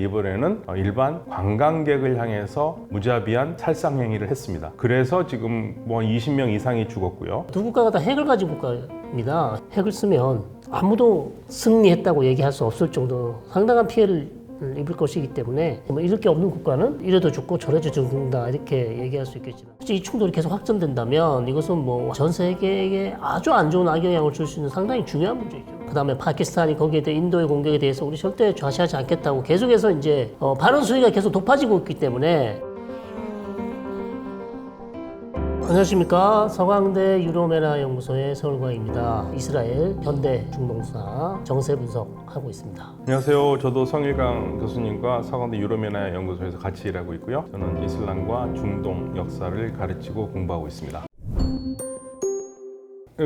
이번에는 일반 관광객을 향해서 무자비한 살상 행위를 했습니다. 그래서 지금 뭐 20명 이상이 죽었고요. 두 국가가 다 핵을 가진 국가입니다. 핵을 쓰면 아무도 승리했다고 얘기할 수 없을 정도 상당한 피해를 입을 것이기 때문에 뭐 이럴 게 없는 국가는 이래도 죽고 저래도 죽는다 이렇게 얘기할 수 있겠지만 이 충돌이 계속 확전된다면 이것은 뭐 전 세계에게 아주 안 좋은 악영향을 줄 수 있는 상당히 중요한 문제죠. 그 다음에 파키스탄이 거기에 대해 인도의 공격에 대해서 우리 절대 좌시하지 않겠다고 계속해서 이제 발언 수위가 계속 높아지고 있기 때문에. 안녕하십니까. 서강대 유로메나 연구소의 서울광입니다. 이스라엘 현대 중동사 정세 분석하고 있습니다. 안녕하세요. 저도 성일강 교수님과 서강대 유로메나 연구소에서 같이 일하고 있고요. 저는 이슬람과 중동 역사를 가르치고 공부하고 있습니다.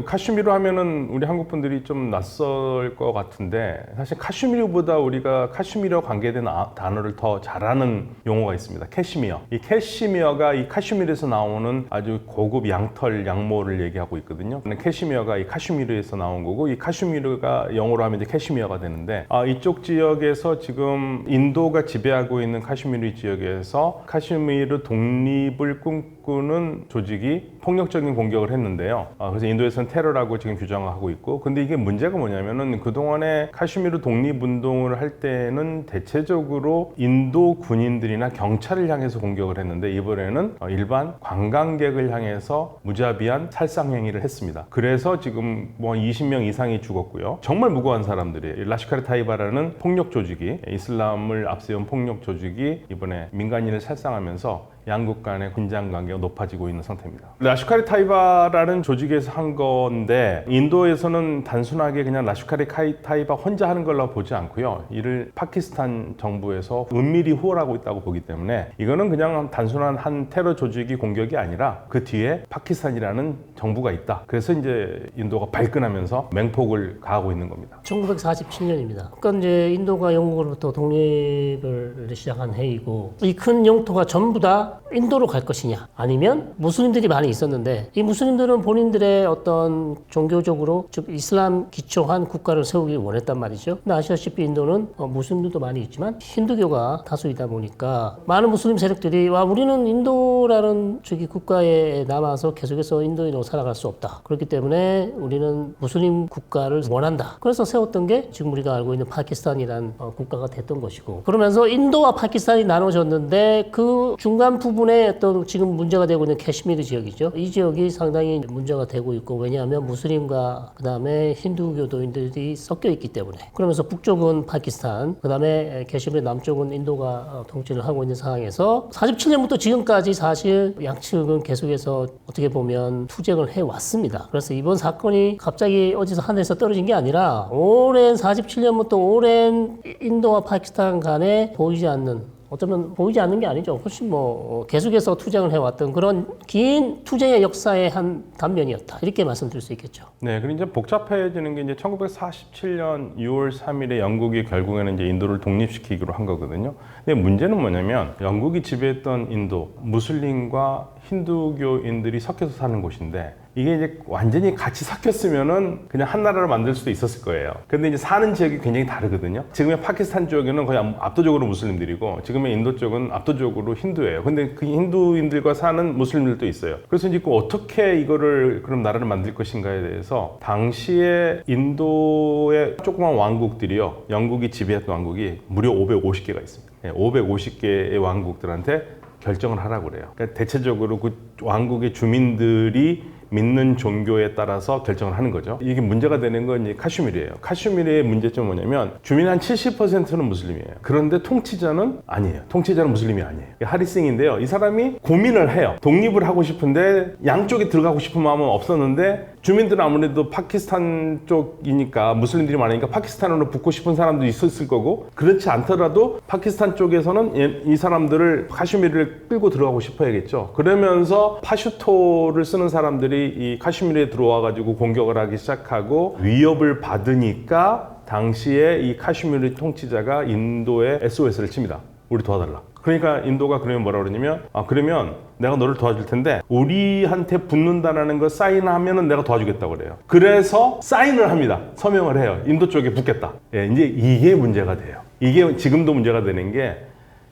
카슈미르 하면은 우리 한국 분들이 좀 낯설 것 같은데 사실 카슈미르보다 우리가 카슈미르와 관계된 단어를 더 잘하는 용어가 있습니다. 캐시미어. 이 캐시미어가 이 카슈미르에서 나오는 아주 고급 양털 양모를 얘기하고 있거든요. 캐시미어가 이 카슈미르에서 나온 거고 이 카슈미르가 영어로 하면 이제 캐시미어가 되는데 이쪽 지역에서 지금 인도가 지배하고 있는 카슈미르 지역에서 카슈미르 독립을 꿈꾸는 조직이 폭력적인 공격을 했는데요. 그래서 인도에서는 테러라고 지금 규정하고 있고, 근데 이게 문제가 뭐냐면은 그동안에 카슈미르 독립운동을 할 때는 대체적으로 인도 군인들이나 경찰을 향해서 공격을 했는데 이번에는 일반 관광객을 향해서 무자비한 살상 행위를 했습니다. 그래서 지금 뭐 20명 이상이 죽었고요. 정말 무고한 사람들이 라슈카르 타이바라는 폭력 조직이 이슬람을 앞세운 폭력 조직이 이번에 민간인을 살상하면서 양국 간의 긴장 관계가 높아지고 있는 상태입니다. 라슈카르 타이바라는 조직에서 한 건데 인도에서는 단순하게 그냥 라슈카르 타이바 혼자 하는 걸로 보지 않고요. 이를 파키스탄 정부에서 은밀히 후원하고 있다고 보기 때문에 이거는 그냥 단순한 한 테러 조직이 공격이 아니라 그 뒤에 파키스탄이라는 정부가 있다. 그래서 이제 인도가 발끈하면서 맹폭을 가하고 있는 겁니다. 1947년입니다. 그러니까 이제 인도가 영국으로부터 독립을 시작한 해이고 이 큰 영토가 전부 다 인도로 갈 것이냐 아니면 무슬림들이 많이 있었는데 이 무슬림들은 본인들의 어떤 종교적으로 즉 이슬람 기초한 국가를 세우길 원했단 말이죠. 근데 아시다시피 인도는 무슬림들도 많이 있지만 힌두교가 다수이다 보니까 많은 무슬림 세력들이 우리는 인도라는 저기 국가에 남아서 계속해서 인도인으로 살아갈 수 없다. 그렇기 때문에 우리는 무슬림 국가를 원한다. 그래서 세웠던 게 지금 우리가 알고 있는 파키스탄이라는 국가가 됐던 것이고 그러면서 인도와 파키스탄이 나눠졌는데 그 중간 부분에 어떤 지금 문제가 되고 있는 캐시미르 지역이죠. 이 지역이 상당히 문제가 되고 있고 왜냐하면 무슬림과 그 다음에 힌두교도인들이 섞여 있기 때문에 그러면서 북쪽은 파키스탄 그 다음에 캐시미르 남쪽은 인도가 통치를 하고 있는 상황에서 47년부터 지금까지 사실 양측은 계속해서 어떻게 보면 투쟁을 해왔습니다. 그래서 이번 사건이 갑자기 어디서 하늘에서 떨어진 게 아니라 오랜 47년부터 오랜 인도와 파키스탄 간에 보이지 않는 어쩌면 보이지 않는 게 아니죠. 훨씬 뭐 계속해서 투쟁을 해왔던 그런 긴 투쟁의 역사의 한 단면이었다. 이렇게 말씀드릴 수 있겠죠. 네, 그리고 이제 복잡해지는 게 이제 1947년 6월 3일에 영국이 결국에는 이제 인도를 독립시키기로 한 거거든요. 근데 문제는 뭐냐면 영국이 지배했던 인도, 무슬림과 힌두교인들이 섞여서 사는 곳인데 이게 이제 완전히 같이 섞였으면은 그냥 한 나라를 만들 수도 있었을 거예요. 근데 이제 사는 지역이 굉장히 다르거든요. 지금의 파키스탄 쪽에는 거의 압도적으로 무슬림들이고 지금의 인도 쪽은 압도적으로 힌두예요. 근데 그 힌두인들과 사는 무슬림들도 있어요. 그래서 이제 어떻게 이거를 그럼 나라를 만들 것인가에 대해서 당시에 인도의 조그만 왕국들이요. 영국이 지배했던 왕국이 무려 550개가 있습니다. 550개의 왕국들한테 결정을 하라고 그래요. 그러니까 대체적으로 그 왕국의 주민들이 믿는 종교에 따라서 결정을 하는 거죠. 이게 문제가 되는 건 이제 카슈미르예요. 카슈미르의 문제점은 뭐냐면 주민 한 70%는 무슬림이에요. 그런데 통치자는 아니에요. 통치자는 무슬림이 아니에요. 하리싱인데요. 이 사람이 고민을 해요. 독립을 하고 싶은데 양쪽에 들어가고 싶은 마음은 없었는데 주민들은 아무래도 파키스탄 쪽이니까 무슬림들이 많으니까 파키스탄으로 붙고 싶은 사람도 있었을 거고 그렇지 않더라도 파키스탄 쪽에서는 이 사람들을 카슈미르를 끌고 들어가고 싶어야겠죠. 그러면서 파슈토를 쓰는 사람들이 이 카슈미르에 들어와 가지고 공격을 하기 시작하고 위협을 받으니까 당시에 이 카슈미르 통치자가 인도에 SOS를 칩니다. 우리 도와달라. 그러니까 인도가 그러면 뭐라 그러냐면 그러면 내가 너를 도와줄 텐데 우리한테 붙는다라는 거 사인하면은 내가 도와주겠다고 그래요. 그래서 사인을 합니다. 서명을 해요. 인도 쪽에 붙겠다. 예, 이제 이게 문제가 돼요. 이게 지금도 문제가 되는 게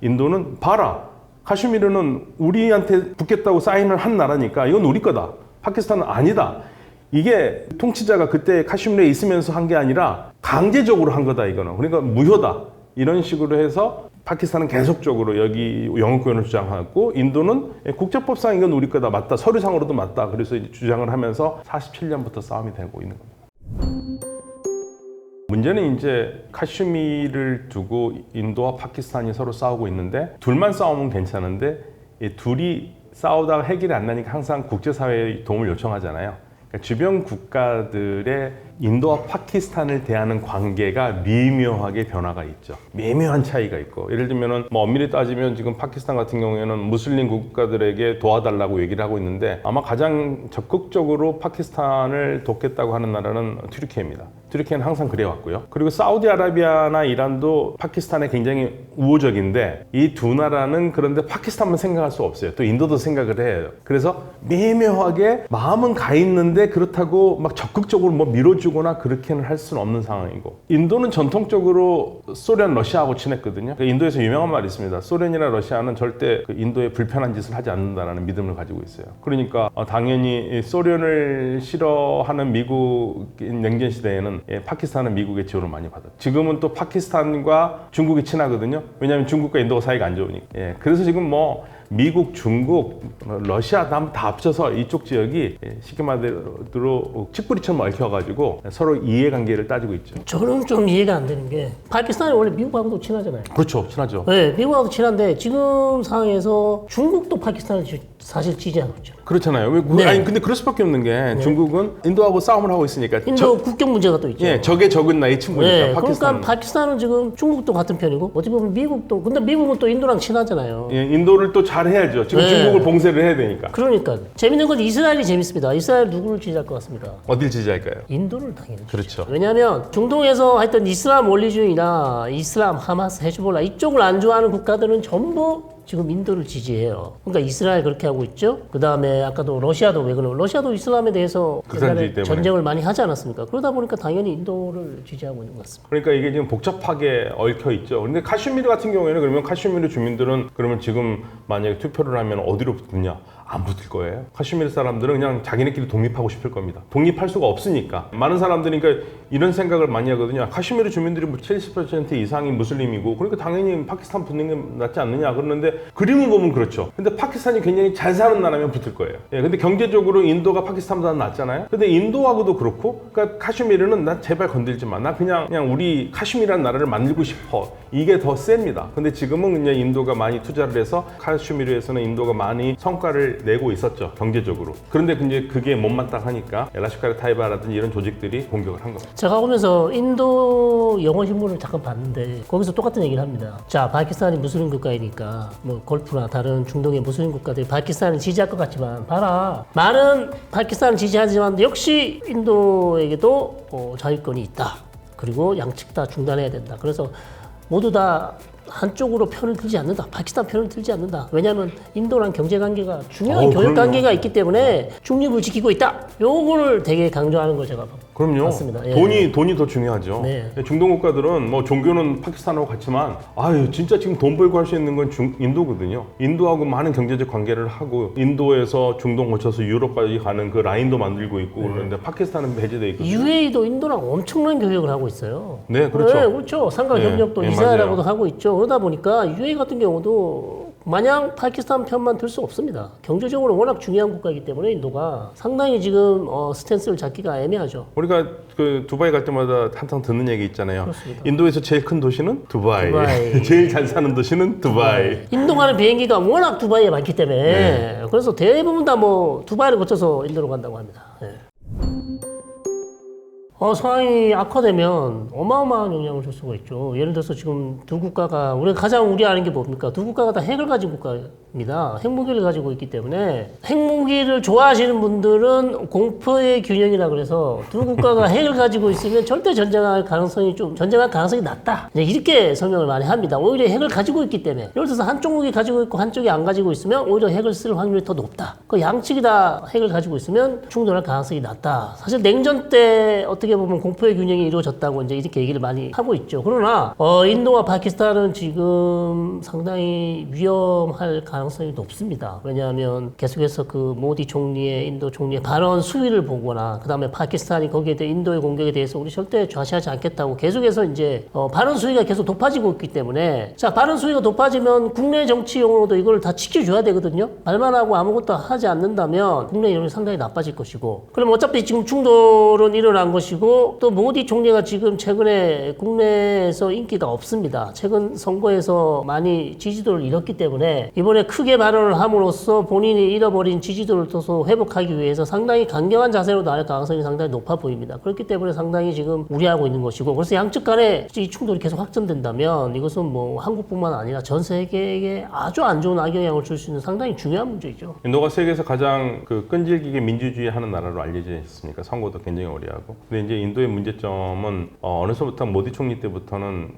인도는 봐라. 카슈미르는 우리한테 붙겠다고 사인을 한 나라니까 이건 우리 거다. 파키스탄은 아니다. 이게 통치자가 그때 카슈미르에 있으면서 한 게 아니라 강제적으로 한 거다 이거는. 그러니까 무효다. 이런 식으로 해서 파키스탄은 계속적으로 여기 영국권을 주장하고 인도는 국제법상 이건 우리 거다. 맞다. 서류상으로도 맞다. 그래서 이제 주장을 하면서 47년부터 싸움이 되고 있는 겁니다. 문제는 이제 카슈미르를 두고 인도와 파키스탄이 서로 싸우고 있는데 둘만 싸우면 괜찮은데 이 둘이 싸우다가 해결이 안 나니까 항상 국제사회의 도움을 요청하잖아요. 그러니까 주변 국가들의 인도와 파키스탄을 대하는 관계가 미묘하게 변화가 있죠. 미묘한 차이가 있고 예를 들면은 뭐 엄밀히 따지면 지금 파키스탄 같은 경우에는 무슬림 국가들에게 도와달라고 얘기를 하고 있는데 아마 가장 적극적으로 파키스탄을 돕겠다고 하는 나라는 튀르키예입니다. 튀르키예는 항상 그래왔고요. 그리고 사우디아라비아나 이란도 파키스탄에 굉장히 우호적인데 이 두 나라는 그런데 파키스탄만 생각할 수 없어요. 또 인도도 생각을 해요. 그래서 미묘하게 마음은 가 있는데 그렇다고 막 적극적으로 뭐 밀어주거나 그렇게는 할 수는 없는 상황이고 인도는 전통적으로 소련, 러시아하고 친했거든요. 인도에서 유명한 말이 있습니다. 소련이나 러시아는 절대 그 인도에 불편한 짓을 하지 않는다는 믿음을 가지고 있어요. 그러니까 당연히 소련을 싫어하는 미국인 냉전 시대에는 파키스탄은 미국의 지원을 많이 받았죠. 지금은 또 파키스탄과 중국이 친하거든요. 왜냐하면 중국과 인도가 사이가 안 좋으니까. 그래서 지금 뭐 미국, 중국, 러시아 다 합쳐서 이쪽 지역이 쉽게 말대로 칡뿌리처럼 얽혀가지고 서로 이해관계를 따지고 있죠. 저는 좀 이해가 안 되는 게 파키스탄이 원래 미국하고도 친하잖아요. 그렇죠, 친하죠. 네, 미국하고 친한데 지금 상황에서 중국도 파키스탄을 사실 지지하고 있죠. 그렇잖아요. 왜, 네. 아니 근데 그럴 수밖에 없는 게 중국은 인도하고 싸움을 하고 있으니까 인도 국경 문제가 또 있죠. 적의 적은 나의 친구니까 네, 파키스탄은. 그러니까 파키스탄은 지금 중국도 같은 편이고 어떻게 보면 미국도 근데 미국은 또 인도랑 친하잖아요. 인도를 또 잘 해야죠. 지금 네. 중국을 봉쇄를 해야 되니까. 그러니까 재밌는 건 이스라엘이 재밌습니다. 이스라엘 누구를 지지할 것 같습니까? 어딜 지지할까요? 인도를 당연히 그렇죠. 지지하죠. 왜냐하면 중동에서 하여튼 이슬람 원리주의나 이슬람, 하마스, 헤즈볼라 이쪽을 안 좋아하는 국가들은 전부 지금 인도를 지지해요. 그러니까 이스라엘 그렇게 하고 있죠. 그 다음에 아까도 러시아도 왜 그러고 러시아도 이슬람에 대해서 옛날에 때문에. 전쟁을 많이 하지 않았습니까? 그러다 보니까 당연히 인도를 지지하고 있는 것 같습니다. 그러니까 이게 지금 복잡하게 얽혀 있죠. 근데 카슈미르 같은 경우에는 그러면 카슈미르 주민들은 그러면 지금 만약에 투표를 하면 어디로 붙느냐? 안 붙을 거예요. 카슈미르 사람들은 그냥 자기네끼리 독립하고 싶을 겁니다. 독립할 수가 없으니까. 많은 사람들이 그러니까 이런 생각을 많이 하거든요. 카슈미르 주민들이 뭐 70% 이상이 무슬림이고 그러니까 당연히 파키스탄 붙는 게 낫지 않느냐 그러는데 그림을 보면 그렇죠. 근데 파키스탄이 굉장히 잘 사는 나라면 붙을 거예요. 근데 경제적으로 인도가 파키스탄보다 낫잖아요. 근데 인도하고도 그렇고 그러니까 카슈미르는 나 제발 건들지 마. 나 그냥 우리 카슈미르라는 나라를 만들고 싶어. 이게 더 셉니다. 근데 지금은 그냥 인도가 많이 투자를 해서 카슈미르에서는 인도가 많이 성과를 내고 있었죠. 경제적으로. 그런데 이제 그게 못마땅하니까 라슈카르 타이바라든지 이런 조직들이 공격을 한 겁니다. 제가 보면서 인도 영어 신문을 잠깐 봤는데 거기서 똑같은 얘기를 합니다. 자, 파키스탄이 무슬림 국가이니까 뭐 골프나 다른 중동의 무슬림 국가들이 파키스탄을 지지할 것 같지만 봐라. 많은 파키스탄을 지지하지만 역시 인도에게도 자유권이 있다. 그리고 양측 다 중단해야 된다. 그래서 모두 다 한쪽으로 편을 들지 않는다. 파키스탄 편을 들지 않는다. 왜냐하면 인도랑 경제관계가 중요한 교역관계가 있기 때문에 중립을 지키고 있다. 요거를 되게 강조하는 걸 제가 그럼요. 봤습니다. 예. 돈이 더 중요하죠. 네. 중동 국가들은 뭐 종교는 파키스탄하고 같지만 아유 진짜 지금 돈 벌고 할 수 있는 건 인도거든요. 인도하고 많은 경제적 관계를 하고 인도에서 중동 거쳐서 유럽까지 가는 그 라인도 만들고 있고 그러는데 파키스탄은 배제돼 있거든요. UAE도 인도랑 엄청난 교역을 하고 있어요. 네, 그렇죠. 네, 그렇죠. 상가 네, 협력도 네, 이스라엘하고도 맞아요. 하고 있죠. 그러다 보니까 UAE 같은 경우도 마냥 파키스탄 편만 들 수 없습니다. 경제적으로 워낙 중요한 국가이기 때문에 인도가 상당히 지금 스탠스를 잡기가 애매하죠. 우리가 그 두바이 갈 때마다 항상 듣는 얘기 있잖아요. 그렇습니다. 인도에서 제일 큰 도시는 두바이. 두바이. 제일 잘 사는 도시는 두바이. 인도 가는 비행기가 워낙 두바이에 많기 때문에 그래서 대부분 다 뭐 두바이를 거쳐서 인도로 간다고 합니다. 네. 상황이 악화되면 어마어마한 영향을 줄 수가 있죠. 예를 들어서 지금 두 국가가 우리가 가장 우려하는 게 뭡니까? 두 국가가 다 핵을 가진 국가입니다. 핵무기를 가지고 있기 때문에 핵무기를 좋아하시는 분들은 공포의 균형이라 그래서 두 국가가 핵을 가지고 있으면 절대 전쟁할 가능성이 낮다. 이렇게 설명을 많이 합니다. 오히려 핵을 가지고 있기 때문에 예를 들어서 한쪽 무기 가지고 있고 한쪽이 안 가지고 있으면 오히려 핵을 쓸 확률이 더 높다. 그 양측이 다 핵을 가지고 있으면 충돌할 가능성이 낮다. 사실 냉전 때 어떻게 어떻게 보면 공포의 균형이 이루어졌다고 이제 이렇게 얘기를 많이 하고 있죠. 그러나 인도와 파키스탄은 지금 상당히 위험할 가능성이 높습니다. 왜냐하면 계속해서 그 모디 총리의 인도 총리의 발언 수위를 보거나 그다음에 파키스탄이 거기에 대해 인도의 공격에 대해서 우리 절대 좌시하지 않겠다고 계속해서 이제 발언 수위가 계속 높아지고 있기 때문에 자 발언 수위가 높아지면 국내 정치용으로도 이걸 다 지켜줘야 되거든요. 말만 하고 아무것도 하지 않는다면 국내 여론이 상당히 나빠질 것이고 그럼 어차피 지금 충돌은 일어난 것이고 또 모디 총리가 지금 최근에 국내에서 인기가 없습니다. 최근 선거에서 많이 지지도를 잃었기 때문에 이번에 크게 발언을 함으로써 본인이 잃어버린 지지도를 또 회복하기 위해서 상당히 강경한 자세로 나올 가능성이 상당히 높아 보입니다. 그렇기 때문에 상당히 지금 우려하고 있는 것이고 그래서 양측 간에 이 충돌이 계속 확전된다면 이것은 뭐 한국뿐만 아니라 전 세계에게 아주 안 좋은 악영향을 줄 수 있는 상당히 중요한 문제죠. 인도가 세계에서 가장 그 끈질기게 민주주의하는 나라로 알려져 있으니까 선거도 굉장히 어려하고. 근데 이제 인도의 문제점은 어느서부터 모디 총리 때부터는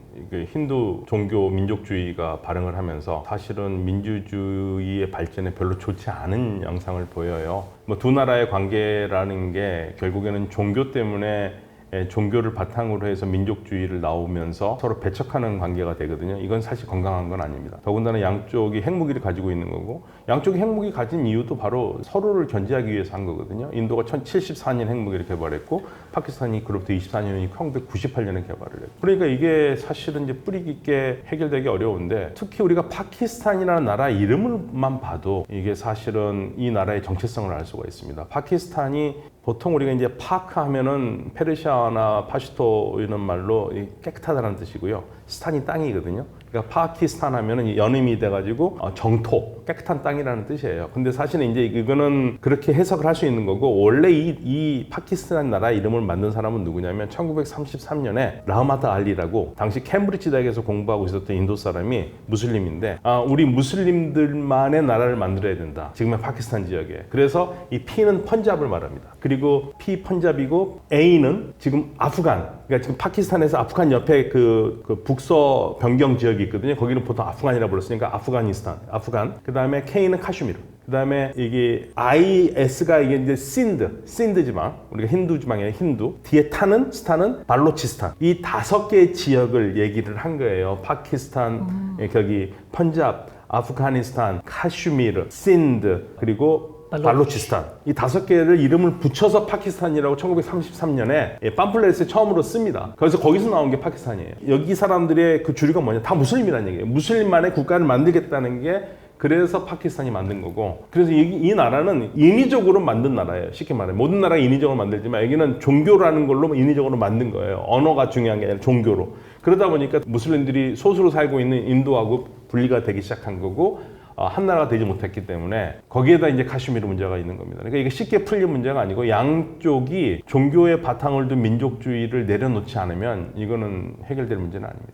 힌두 종교 민족주의가 발흥을 하면서 사실은 민주주의의 발전에 별로 좋지 않은 양상을 보여요. 뭐 두 나라의 관계라는 게 결국에는 종교 때문에 종교를 바탕으로 해서 민족주의를 나오면서 서로 배척하는 관계가 되거든요. 이건 사실 건강한 건 아닙니다. 더군다나 양쪽이 핵무기를 가지고 있는 거고 양쪽이 핵무기 가진 이유도 바로 서로를 견제하기 위해서 한 거거든요. 인도가 1074년 핵무기를 개발했고 파키스탄이 그로부터 24년이 1998년에 개발을 했고 그러니까 이게 사실은 이제 뿌리 깊게 해결되기 어려운데 특히 우리가 파키스탄이라는 나라 이름을만 봐도 이게 사실은 이 나라의 정체성을 알 수가 있습니다. 파키스탄이 보통 우리가 이제 파크 하면은 페르시아나 파시토 이런 말로 깨끗하다는 뜻이고요. 스탄이 땅이거든요. 그러니까 파키스탄 하면은 연임이 돼가지고 정토, 깨끗한 땅이라는 뜻이에요. 근데 사실은 이제 이거는 그렇게 해석을 할 수 있는 거고 원래 이 파키스탄 나라 이름을 만든 사람은 누구냐면 1933년에 라흐마트 알리라고 당시 캠브리지 대학에서 공부하고 있었던 인도 사람이 무슬림인데 우리 무슬림들만의 나라를 만들어야 된다. 지금의 파키스탄 지역에. 그래서 이 P는 펀잡을 말합니다. 그리고 P 펀잡이고 A는 지금 아프간. 그러니까 지금 파키스탄에서 아프간 옆에 그 북서 변경 지역이 있거든요. 거기는 보통 아프간이라고 불렀으니까 아프가니스탄, 아프간. 그 다음에 K는 카슈미르. 그 다음에 이게 IS가 이게 이제 신드 지방. 우리가 힌두 지방이에요. 힌두. 뒤에 스탄은 발로치스탄. 이 5개의 지역을 얘기를 한 거예요. 파키스탄, 거기 펀잡, 아프가니스탄, 카슈미르, 신드, 그리고 발로치스탄. 이 5개를 이름을 붙여서 파키스탄이라고 1933년에 팜플렛에 처음으로 씁니다. 그래서 거기서 나온 게 파키스탄이에요. 여기 사람들의 그 주류가 뭐냐? 다 무슬림이라는 얘기예요. 무슬림만의 국가를 만들겠다는 게 그래서 파키스탄이 만든 거고 그래서 이 나라는 인위적으로 만든 나라예요. 쉽게 말해 모든 나라가 인위적으로 만들지만 여기는 종교라는 걸로 인위적으로 만든 거예요. 언어가 중요한 게 아니라 종교로. 그러다 보니까 무슬림들이 소수로 살고 있는 인도하고 분리가 되기 시작한 거고 한 나라가 되지 못했기 때문에 거기에다 이제 카슈미르 문제가 있는 겁니다. 그러니까 이게 쉽게 풀릴 문제가 아니고 양쪽이 종교의 바탕을 둔 민족주의를 내려놓지 않으면 이거는 해결될 문제는 아닙니다.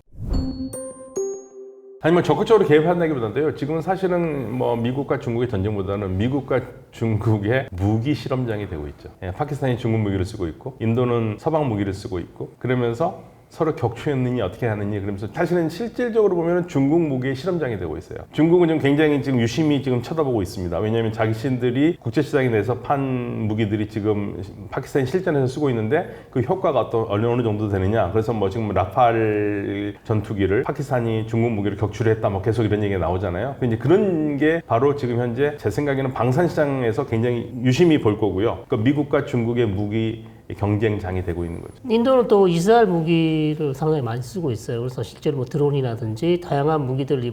아니 뭐 적극적으로 개입한다기보다도요. 지금은 사실은 뭐 미국과 중국의 전쟁보다는 미국과 중국의 무기 실험장이 되고 있죠. 파키스탄이 중국 무기를 쓰고 있고 인도는 서방 무기를 쓰고 있고 그러면서 서로 격추했느니 어떻게 하느니 그러면서 사실은 실질적으로 보면 중국 무기의 실험장이 되고 있어요. 중국은 지금 굉장히 지금 유심히 지금 쳐다보고 있습니다. 왜냐하면 자신들이 국제시장에 내서 판 무기들이 지금 파키스탄이 실전에서 쓰고 있는데 그 효과가 어느 정도 되느냐. 그래서 뭐 지금 라팔 전투기를 파키스탄이 중국 무기를 격추를 했다 뭐 계속 이런 얘기가 나오잖아요. 이제 그런 게 바로 지금 현재 제 생각에는 방산시장에서 굉장히 유심히 볼 거고요. 그러니까 미국과 중국의 무기 경쟁장이 되고 있는 거죠. 인도는 또 이스라엘 무기를 상당히 많이 쓰고 있어요. 그래서 실제로 뭐 드론이라든지 다양한 무기들을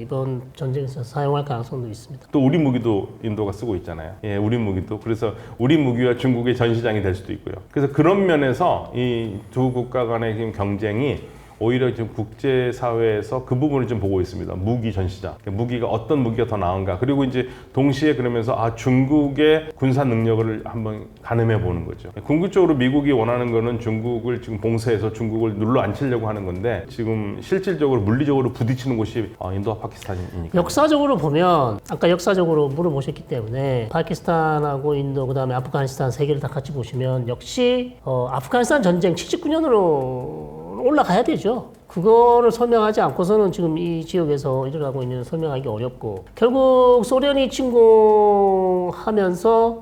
이번 전쟁에서 사용할 가능성도 있습니다. 또 우리 무기도 인도가 쓰고 있잖아요. 예, 우리 무기도. 그래서 우리 무기와 중국의 전시장이 될 수도 있고요. 그래서 그런 면에서 이 두 국가 간의 지금 경쟁이 오히려 지금 국제사회에서 그 부분을 좀 보고 있습니다. 무기 전시장. 무기가 어떤 무기가 더 나은가. 그리고 이제 동시에 그러면서 중국의 군사 능력을 한번 가늠해 보는 거죠. 궁극적으로 미국이 원하는 거는 중국을 지금 봉쇄해서 중국을 눌러 앉히려고 하는 건데 지금 실질적으로 물리적으로 부딪히는 곳이 인도와 파키스탄이니까. 역사적으로 보면 아까 역사적으로 물어보셨기 때문에 파키스탄하고 인도 그다음에 아프가니스탄 세 개를 다 같이 보시면 역시 아프가니스탄 전쟁 79년으로 올라가야 되죠. 그거를 설명하지 않고서는 지금 이 지역에서 일어나고 있는 설명하기 어렵고 결국 소련이 침공하면서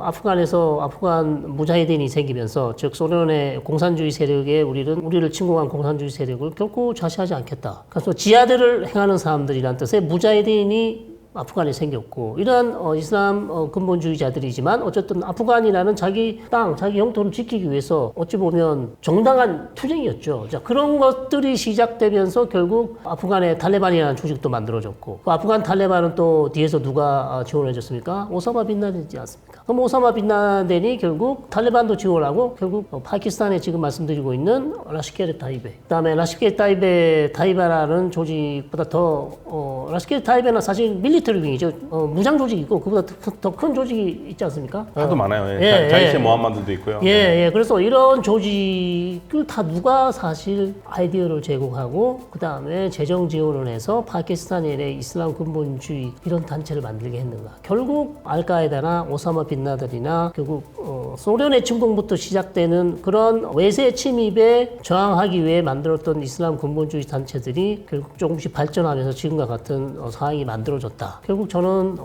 아프간에서 아프간 무자히딘이 생기면서 즉 소련의 공산주의 세력에 우리를 침공한 공산주의 세력을 결코 좌시하지 않겠다. 그래서 지하들을 행하는 사람들이란 뜻의 무자히딘이 아프간에 생겼고 이러한 이슬람 근본주의자들이지만 어쨌든 아프간이라는 자기 땅, 자기 영토를 지키기 위해서 어찌 보면 정당한 투쟁이었죠. 자, 그런 것들이 시작되면서 결국 아프간에 탈레반이라는 조직도 만들어졌고 그 아프간 탈레반은 또 뒤에서 누가 지원해줬습니까? 오사마 빈라덴이지 않습니까? 그럼 오사마 빈라덴이 결국 탈레반도 지원하고 결국 파키스탄에 지금 말씀드리고 있는 라시케르 타이베 그다음에 라시케르 타이베라는 조직보다 더 라시케르 타이베는 사실 밀리터리윙이죠. 무장 조직이 있고 그보다 더 큰 조직이 있지 않습니까? 하도 많아요. 자이셰 모함마드도 있고요. 그래서 이런 조직을 다 누가 사실 아이디어를 제공하고 그 다음에 재정 지원을 해서 파키스탄의 이슬람 근본주의 이런 단체를 만들게 했는가? 결국 알카에다나 오사마 빈라덴이나 결국 소련의 침공부터 시작되는 그런 외세 침입에 저항하기 위해 만들었던 이슬람 근본주의 단체들이 결국 조금씩 발전하면서 지금과 같은 상황이 만들어졌다. 결국 저는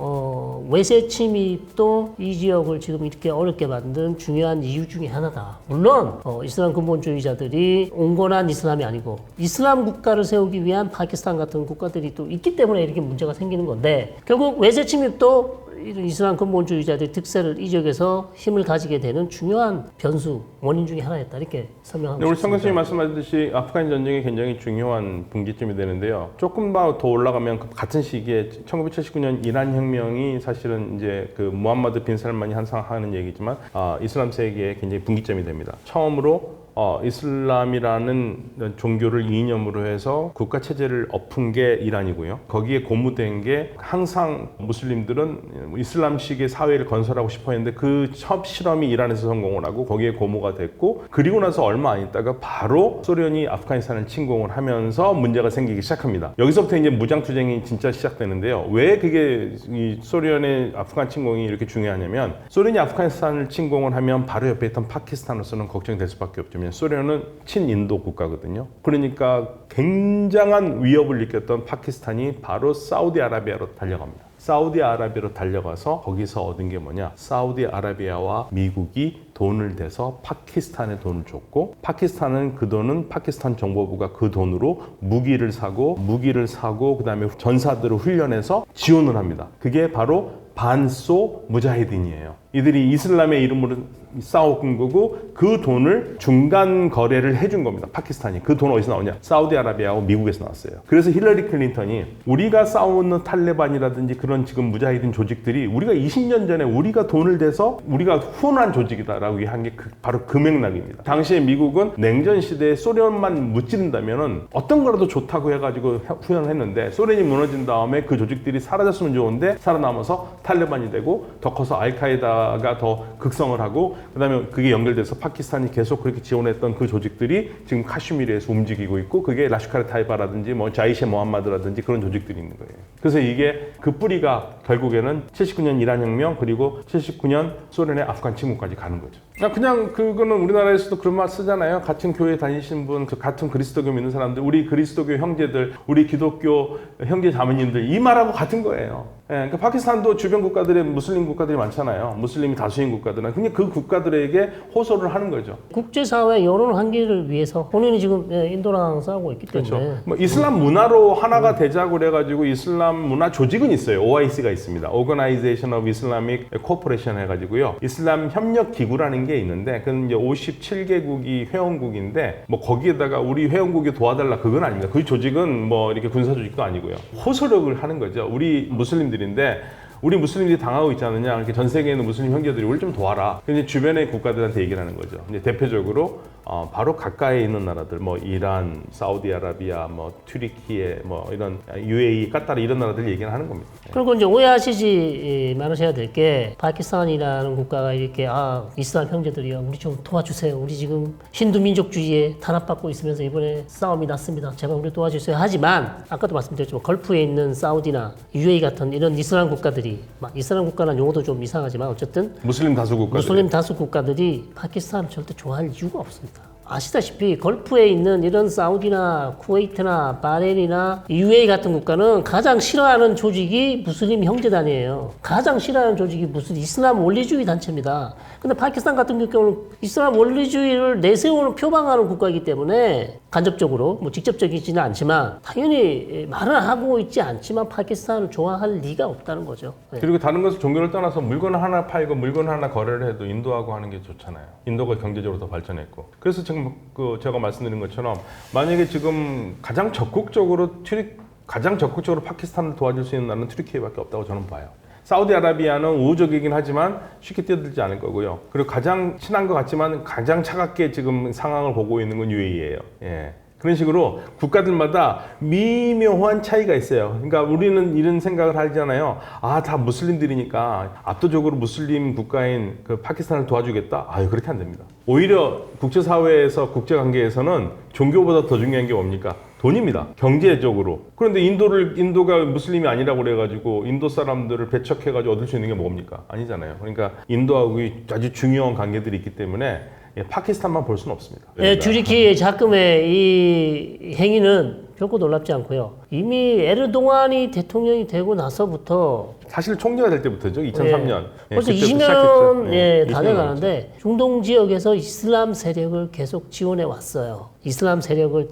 외세 침입도 이 지역을 지금 이렇게 어렵게 만든 중요한 이유 중에 하나다. 물론 이슬람 근본주의자들이 온건한 이슬람이 아니고 이슬람 국가를 세우기 위한 파키스탄 같은 국가들이 또 있기 때문에 이렇게 문제가 생기는 건데 결국 외세 침입도 이런 이슬람 근본주의자들의 특세를 이 지역에서 힘을 가지게 되는 중요한 변수, 원인 중에 하나였다. 이렇게 설명하고 우리 싶습니다. 청 교수님 말씀하셨듯이 아프간 전쟁이 굉장히 중요한 분기점이 되는데요. 조금 더 올라가면 같은 시기에 1979년 이란 혁명이 사실은 이제 그 무함마드 빈 살만이 항상 하는 얘기지만 이슬람 세계에 굉장히 분기점이 됩니다. 처음으로 이슬람이라는 종교를 이념으로 해서 국가 체제를 엎은 게 이란이고요. 거기에 고무된 게 항상 무슬림들은 이슬람식의 사회를 건설하고 싶어 했는데 그 첫 실험이 이란에서 성공을 하고 거기에 고무가 됐고 그리고 나서 얼마 안 있다가 바로 소련이 아프가니스탄을 침공을 하면서 문제가 생기기 시작합니다. 여기서부터 이제 무장투쟁이 진짜 시작되는데요. 왜 그게 이 소련의 아프간 침공이 이렇게 중요하냐면 소련이 아프가니스탄을 침공을 하면 바로 옆에 있던 파키스탄으로서는 걱정될 수밖에 없죠. 소련은 친인도 국가거든요. 그러니까 굉장한 위협을 느꼈던 파키스탄이 바로 사우디아라비아로 달려갑니다. 사우디아라비아로 달려가서 거기서 얻은 게 뭐냐? 사우디아라비아와 미국이 돈을 대서 파키스탄에 돈을 줬고 파키스탄은 그 돈은 파키스탄 정보부가 그 돈으로 무기를 사고 그다음에 전사들을 훈련해서 지원을 합니다. 그게 바로 반소 무자히딘이에요. 이들이 이슬람의 이름으로 싸운 거고 그 돈을 중간 거래를 해준 겁니다. 파키스탄이. 그 돈 어디서 나오냐? 사우디아라비아하고 미국에서 나왔어요. 그래서 힐러리 클린턴이 우리가 싸우는 탈레반이라든지 그런 지금 무자히딘 조직들이 우리가 20년 전에 우리가 돈을 대서 우리가 후원한 조직이다라고 한 게 바로 그 맥락입니다. 당시에 미국은 냉전 시대에 소련만 무찌른다면은 어떤 거라도 좋다고 해가지고 후원을 했는데 소련이 무너진 다음에 그 조직들이 사라졌으면 좋은데 살아남아서 탈레반이 되고 더 커서 알카에다가 더 극성을 하고 그다음에 그게 연결돼서 파키스탄이 계속 그렇게 지원했던 그 조직들이 지금 카슈미르에서 움직이고 있고 그게 라슈카르 타이바라든지 뭐 자이셰 모함마드라든지 그런 조직들이 있는 거예요. 그래서 이게 그 뿌리가 결국에는 79년 이란 혁명 그리고 79년 소련의 아프간 침공까지 가는 거죠. 그냥 그거는 우리나라에서도 그런 말 쓰잖아요. 같은 교회 다니시는 분, 같은 그리스도교 믿는 사람들, 우리 그리스도교 형제들, 우리 기독교 형제 자매님들 이 말하고 같은 거예요. 그러니까 파키스탄도 주변 국가들의 무슬림 국가들이 많잖아요. 무슬림이 다수인 국가들은. 근데 그 국가들에게 호소를 하는 거죠. 국제사회 여론 환기를 위해서 본인이 지금 인도랑 싸우고 있기 때문에 그렇죠. 뭐 이슬람 문화로 하나가 되자고 그래가지고 이슬람 문화 조직은 있어요. OIC가 있습니다. Organization of Islamic Cooperation 해가지고요. 이슬람 협력 기구라는 게 있는데 그건 이제 57개국이 회원국인데 뭐 거기에다가 우리 회원국이 도와달라 그건 아닙니다. 그 조직은 뭐 이렇게 군사 조직도 아니고요. 호소력을 하는 거죠. 우리 무슬림들인데 우리 무슬림들이 당하고 있지 않느냐. 이렇게 전 세계에 있는 무슬림 형제들이 우리 좀 도와라. 근데 주변의 국가들한테 얘기를 하는 거죠. 이제 대표적으로 바로 가까이에 있는 나라들, 뭐 이란, 사우디아라비아, 뭐 튀르키예, 뭐 이런 UAE, 카타르 이런 나라들 얘기를 하는 겁니다. 그리고 이제 오해하시지 말으셔야 될 게 파키스탄이라는 국가가 이렇게 이슬람 형제들이요 우리 좀 도와주세요. 우리 지금 힌두 민족주의에 탄압받고 있으면서 이번에 싸움이 났습니다. 제발 우리 도와주세요. 하지만 아까도 말씀드렸지만 걸프에 있는 사우디나 UAE 같은 이런 이슬람 국가들이 이슬람 국가는 용어도 좀 이상하지만 어쨌든 무슬림 다수 국가들. 무슬림 다수 국가들이 파키스탄을 절대 좋아할 이유가 없습니다. 아시다시피 걸프에 있는 이런 사우디나 쿠웨이트나 바레인이나 UAE 같은 국가는 가장 싫어하는 조직이 무슬림 형제단이에요. 가장 싫어하는 조직이 무슨 이슬람 원리주의 단체입니다. 근데 파키스탄 같은 경우는 이슬람 원리주의를 내세우는 표방하는 국가이기 때문에 간접적으로 뭐 직접적이지는 않지만 당연히 말을 하고 있지 않지만 파키스탄을 좋아할 리가 없다는 거죠. 네. 그리고 다른 것을 종교를 떠나서 물건 하나 팔고 물건 하나 거래를 해도 인도하고 하는 게 좋잖아요. 인도가 경제적으로 더 발전했고. 그래서 지금 제가 말씀드린 것처럼 만약에 지금 가장 적극적으로 파키스탄을 도와줄 수 있는 나라는 튀르키예밖에 없다고 저는 봐요. 사우디아라비아는 우호적이긴 하지만 쉽게 뛰어들지 않을 거고요. 그리고 가장 친한 것 같지만 가장 차갑게 지금 상황을 보고 있는 건 UAE예요. 예. 그런 식으로 국가들마다 미묘한 차이가 있어요. 그러니까 우리는 이런 생각을 하잖아요. 아, 다 무슬림들이니까 압도적으로 무슬림 국가인 그 파키스탄을 도와주겠다? 아유, 그렇게 안 됩니다. 오히려 국제사회에서 국제관계에서는 종교보다 더 중요한 게 뭡니까? 돈입니다. 경제적으로. 그런데 인도가 무슬림이 아니라고 그래가지고 인도 사람들을 배척해가지고 얻을 수 있는 게 뭡니까? 아니잖아요. 그러니까 인도하고 아주 중요한 관계들이 있기 때문에 파키스탄만 볼 수는 없습니다. 네, 튀르키예 자금의 이 행위는 결코 놀랍지 않고요. 이미 에르도안이 대통령이 되고 나서부터 사실 총리가 될 때부터죠. 2003년. 벌써 20년 다 돼가는데 중동 지역에서 이슬람 세력을 계속 지원해 왔어요. 이슬람 세력을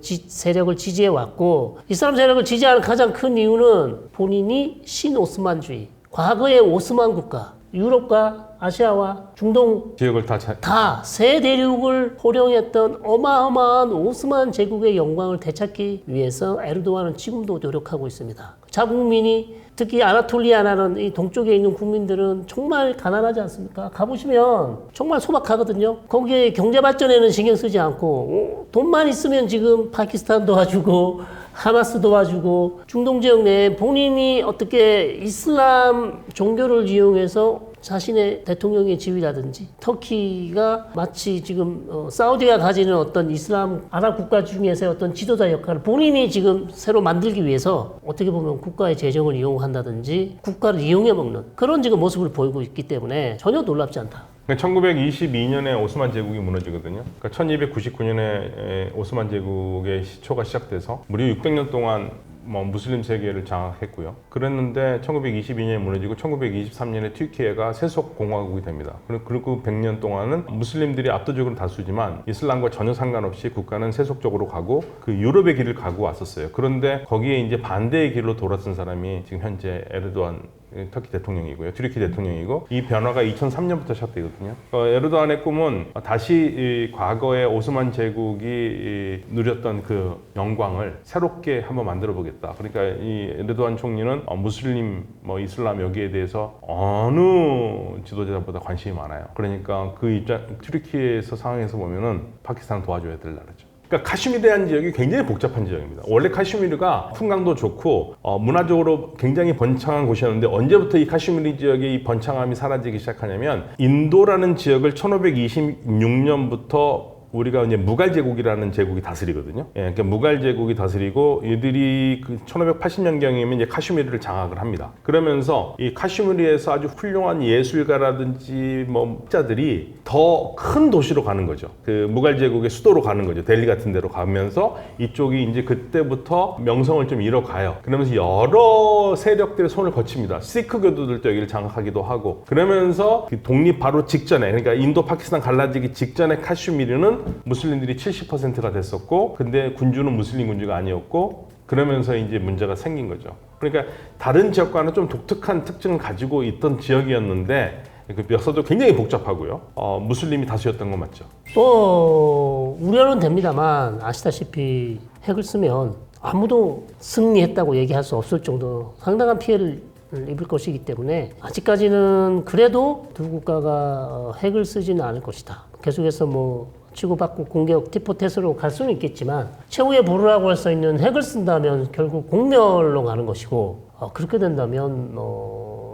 지지해 왔고 이슬람 세력을 지지하는 가장 큰 이유는 본인이 신오스만주의, 과거의 오스만 국가, 유럽과 아시아와 중동 지역을 다 세 대륙을 호령했던 어마어마한 오스만 제국의 영광을 되찾기 위해서 에르도안은 지금도 노력하고 있습니다. 자국민이 특히 아나톨리아라는 이 동쪽에 있는 국민들은 정말 가난하지 않습니까? 가보시면 정말 소박하거든요. 거기에 경제 발전에는 신경 쓰지 않고 돈만 있으면 지금 파키스탄 도와주고 하마스 도와주고 중동 지역 내에 본인이 어떻게 이슬람 종교를 이용해서 자신의 대통령의 지위라든지 터키가 마치 지금 사우디가 가지는 어떤 이슬람 아랍 국가 중에서의 어떤 지도자 역할을 본인이 지금 새로 만들기 위해서 어떻게 보면 국가의 재정을 이용한다든지 국가를 이용해 먹는 그런 지금 모습을 보이고 있기 때문에 전혀 놀랍지 않다. 1922년에 오스만 제국이 무너지거든요. 그러니까 1299년에 오스만 제국의 시초가 시작돼서 무려 600년 동안 무슬림 세계를 장악했고요. 그랬는데 1922년에 무너지고 1923년에 튀르키예가 세속 공화국이 됩니다. 그리고 100년 동안은 무슬림들이 압도적으로 다수지만 이슬람과 전혀 상관없이 국가는 세속적으로 가고 그 유럽의 길을 가고 왔었어요. 그런데 거기에 이제 반대의 길로 돌아선 사람이 지금 현재 에르도안 터키 대통령이고요. 튀르키 대통령이고 이 변화가 2003년부터 시작되거든요. 에르도안의 꿈은 다시 이 과거의 오스만 제국이 누렸던 그 영광을 새롭게 한번 만들어 보겠다. 그러니까 이 에르도안 총리는 무슬림, 이슬람 여기에 대해서 어느 지도자보다 관심이 많아요. 그러니까 그 입장 튀르키예에서 상황에서 보면은 파키스탄을 도와줘야 될 나라죠. 그러니까 카슈미르라는 지역이 굉장히 복잡한 지역입니다. 원래 카슈미르가 풍광도 좋고 문화적으로 굉장히 번창한 곳이었는데 언제부터 이 카슈미르 지역의 이 번창함이 사라지기 시작하냐면 인도라는 지역을 1526년부터 우리가 이제 무갈 제국이라는 제국이 다스리거든요. 예, 그러니까 무갈 제국이 다스리고 이들이 그 1580년경이면 이제 카슈미르를 장악을 합니다. 그러면서 이 카슈미르에서 아주 훌륭한 예술가라든지 학자들이 더 큰 도시로 가는 거죠. 그 무갈 제국의 수도로 가는 거죠. 델리 같은 데로 가면서 이쪽이 이제 그때부터 명성을 좀 잃어가요. 그러면서 여러 세력들의 손을 거칩니다. 시크 교도들도 여기를 장악하기도 하고 그러면서 독립 바로 직전에 그러니까 인도 파키스탄 갈라지기 직전에 카슈미르는 무슬림들이 70%가 됐었고 근데 군주는 무슬림 군주가 아니었고 그러면서 이제 문제가 생긴 거죠. 그러니까 다른 지역과는 좀 독특한 특징을 가지고 있던 지역이었는데 그 역사도 굉장히 복잡하고요. 무슬림이 다수였던 건 맞죠. 또 우려는 됩니다만 아시다시피 핵을 쓰면 아무도 승리했다고 얘기할 수 없을 정도 상당한 피해를 입을 것이기 때문에 아직까지는 그래도 두 국가가 핵을 쓰지는 않을 것이다. 계속해서 치고받고 공격 티포테스로 갈 수는 있겠지만 최후의 보루라고 할 수 있는 핵을 쓴다면 결국 공멸로 가는 것이고 그렇게 된다면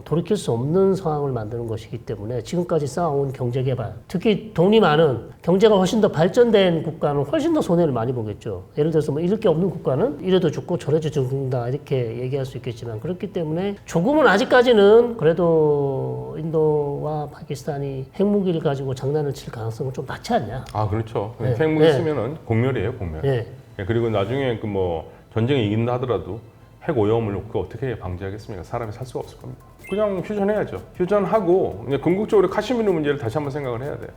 돌이킬 수 없는 상황을 만드는 것이기 때문에 지금까지 쌓아온 경제개발, 특히 돈이 많은 경제가 훨씬 더 발전된 국가는 훨씬 더 손해를 많이 보겠죠. 예를 들어서 뭐 잃을 게 없는 국가는 이래도 죽고 저래도 죽는다 이렇게 얘기할 수 있겠지만 그렇기 때문에 조금은 아직까지는 그래도 인도와 파키스탄이 핵무기를 가지고 장난을 칠 가능성은 좀 낮지 않냐. 아 그렇죠. 네. 핵무기 네. 쓰면은 공멸이에요, 공멸. 예. 예, 그리고 나중에 그 뭐 전쟁에 이긴다 하더라도 핵 오염을 그 어떻게 방지하겠습니까? 사람이 살 수가 없을 겁니다. 그냥 휴전해야죠. 휴전하고 이제 궁극적으로 카슈미르 문제를 다시 한번 생각을 해야 돼요.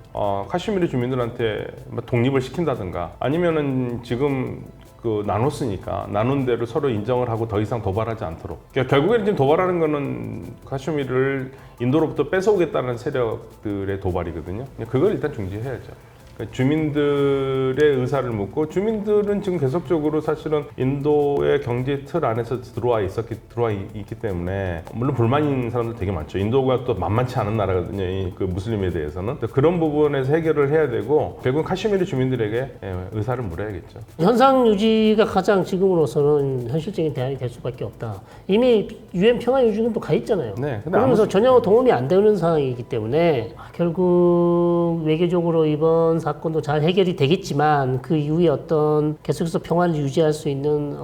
카슈미르 주민들한테 뭐 독립을 시킨다든가 아니면은 지금 그 나눴으니까 나눈 대로 서로 인정을 하고 더 이상 도발하지 않도록. 그러니까 결국에는 지금 도발하는 거는 카슈미르를 인도로부터 뺏어오겠다는 세력들의 도발이거든요. 그걸 일단 중지해야죠. 주민들의 의사를 묻고 주민들은 지금 계속적으로 사실은 인도의 경제 틀 안에서 들어와 있기 때문에 물론 불만인 사람들 되게 많죠. 인도가 또 만만치 않은 나라거든요. 그 무슬림에 대해서는 그런 부분에서 해결을 해야 되고 결국 카슈미르 주민들에게 의사를 물어야겠죠. 현상 유지가 가장 지금으로서는 현실적인 대안이 될 수밖에 없다. 이미 유엔 평화유지군도 가 있잖아요. 네, 근데 그러면서 전혀 도움이 안 되는 상황이기 때문에 결국 외교적으로 이번 사건도 잘 해결이 되겠지만 그 이후에 어떤 계속해서 평화를 유지할 수 있는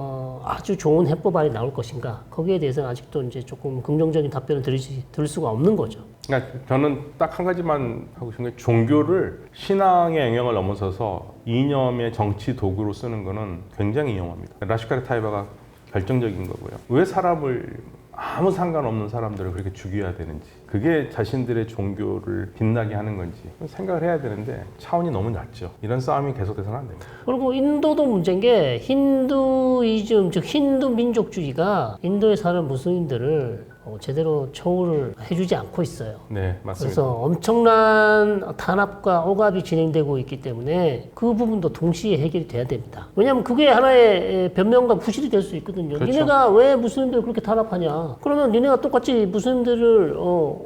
아주 좋은 해법안이 나올 것인가 거기에 대해서는 아직도 이제 조금 긍정적인 답변을 들을 수가 없는 거죠. 그러니까 저는 딱 한 가지만 하고 싶은 게 종교를 신앙의 영역을 넘어서서 이념의 정치 도구로 쓰는 거는 굉장히 위험합니다. 라시카르 타이바가 결정적인 거고요. 왜 사람을 아무 상관없는 사람들을 그렇게 죽여야 되는지 그게 자신들의 종교를 빛나게 하는 건지 생각을 해야 되는데 차원이 너무 낮죠. 이런 싸움이 계속돼서는 안 됩니다. 그리고 인도도 문제인 게 힌두이즘 즉 힌두 민족주의가 인도에 사는 무슬림들을 제대로 처우를 해주지 않고 있어요. 네, 맞습니다. 그래서 엄청난 탄압과 억압이 진행되고 있기 때문에 그 부분도 동시에 해결이 돼야 됩니다. 왜냐하면 그게 하나의 변명과 부실이 될 수 있거든요. 그렇죠. 니네가 왜 무슬림들을 그렇게 탄압하냐? 그러면 니네가 똑같이 무슬림들을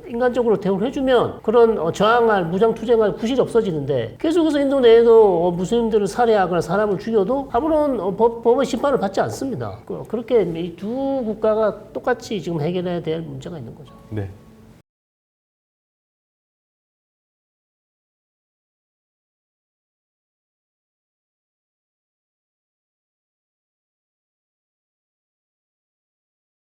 인간적으로 대우를 해주면 그런 저항할 무장 투쟁할 부실이 없어지는데 계속해서 인도 내에도 무슬림들을 살해하거나 사람을 죽여도 아무런 법의 심판을 받지 않습니다. 그렇게 이 두 국가가 똑같이 지금 해결해야 될 문제가 있는 거죠. 네.